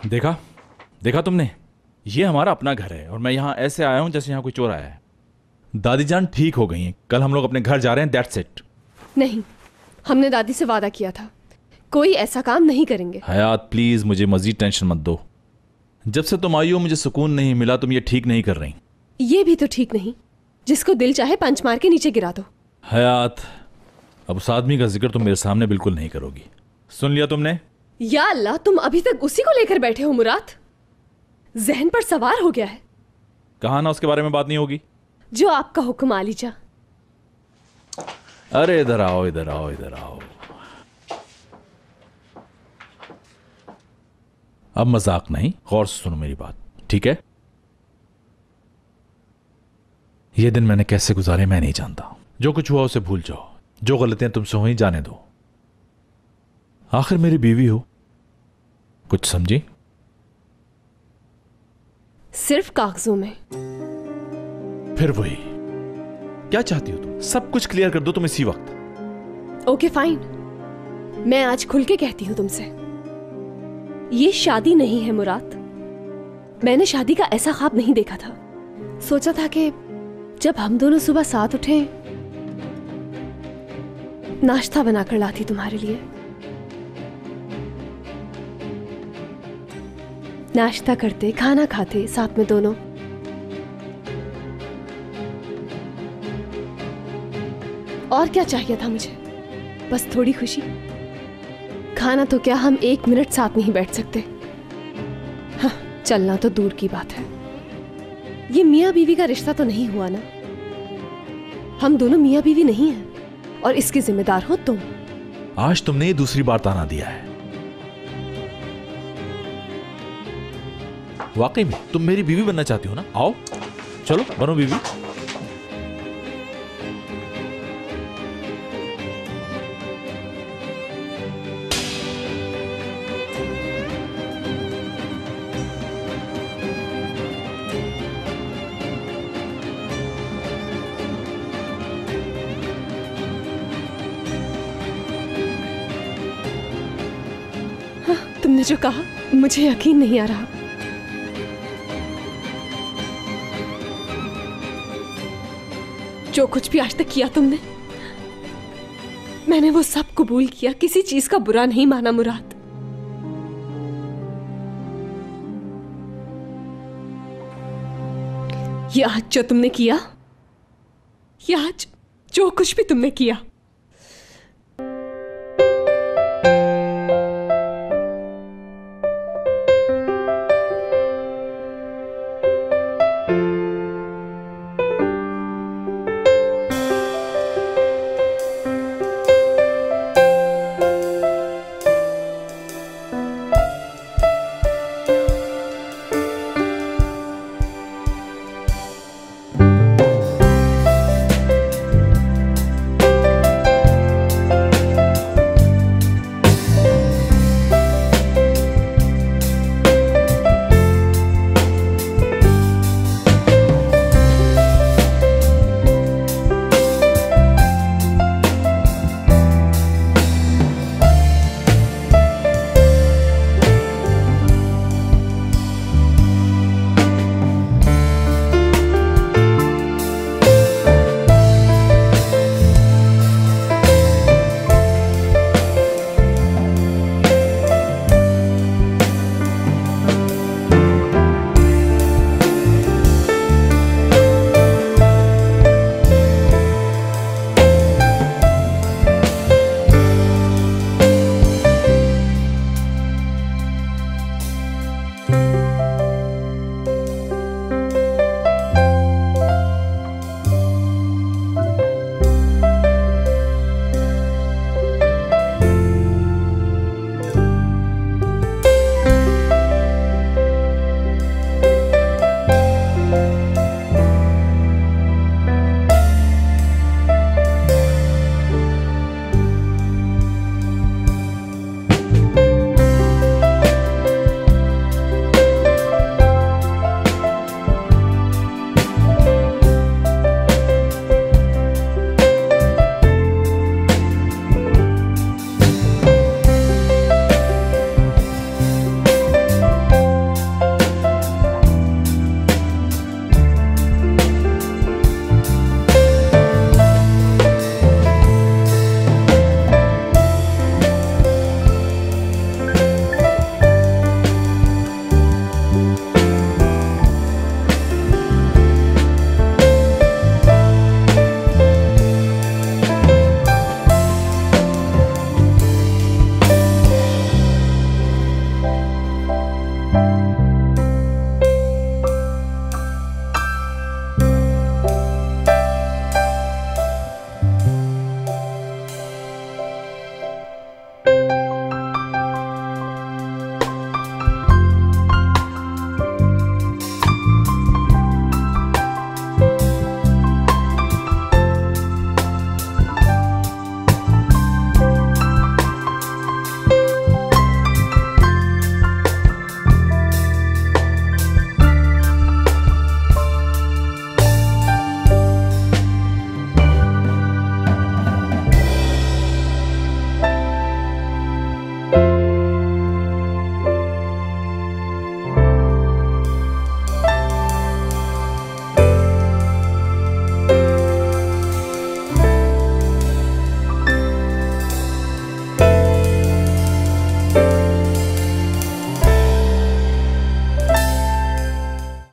देखा देखा तुमने, ये हमारा अपना घर है और मैं यहाँ ऐसे आया हूँ जैसे यहाँ कोई चोर आया है। दादी जान ठीक हो गई हैं, कल हम लोग अपने घर जा रहे हैं, दैट्स इट। नहीं, हमने दादी से वादा किया था कोई ऐसा काम नहीं करेंगे। हयात प्लीज मुझे मजीद टेंशन मत दो। जब से तुम आई हो मुझे सुकून नहीं मिला, तुम ये ठीक नहीं कर रही। ये भी तो ठीक नहीं, जिसको दिल चाहे पंच मार के नीचे गिरा दो। हयात अब उस आदमी का जिक्र तुम मेरे सामने बिल्कुल नहीं करोगी, सुन लिया तुमने? या अल्लाह, तुम अभी तक उसी को लेकर बैठे हो मुराद। जहन पर सवार हो गया है। कहा ना उसके बारे में बात नहीं होगी। जो आपका हुक्म आलीजा। अरे इधर आओ इधर आओ इधर आओ। अब मजाक नहीं, गौर से सुनो मेरी बात, ठीक है? ये दिन मैंने कैसे गुजारे मैं नहीं जानता। जो कुछ हुआ उसे भूल जाओ, जो गलतियां तुमसे हुई जाने दो। आखिर मेरी बीवी हो, कुछ समझी? सिर्फ कागजों में। फिर वही, क्या चाहती हो तुम? सब कुछ क्लियर कर दो तुम इसी वक्त। ओके फाइन, मैं आज खुल के कहती हूं तुमसे, ये शादी नहीं है मुराद। मैंने शादी का ऐसा ख्वाब नहीं देखा था। सोचा था कि जब हम दोनों सुबह साथ उठे, नाश्ता बनाकर लाती तुम्हारे लिए। नाश्ता करते, खाना खाते साथ में दोनों। और क्या चाहिए था मुझे? बस थोड़ी खुशी। खाना तो क्या, हम 1 मिनट साथ नहीं बैठ सकते। हाँ, चलना तो दूर की बात है। ये मियाँ बीवी का रिश्ता तो नहीं हुआ ना। हम दोनों मियाँ बीवी नहीं हैं और इसकी जिम्मेदार हो तुम। आज तुमने ये दूसरी बार ताना दिया है। वाकई में तुम मेरी बीवी बनना चाहती हो ना? आओ चलो बनो बीवी। हाँ, तुमने जो कहा मुझे यकीन नहीं आ रहा। जो कुछ भी आज तक किया तुमने, मैंने वो सब कबूल किया, किसी चीज का बुरा नहीं माना मुराद। ये आज जो तुमने किया, ये आज जो कुछ भी तुमने किया,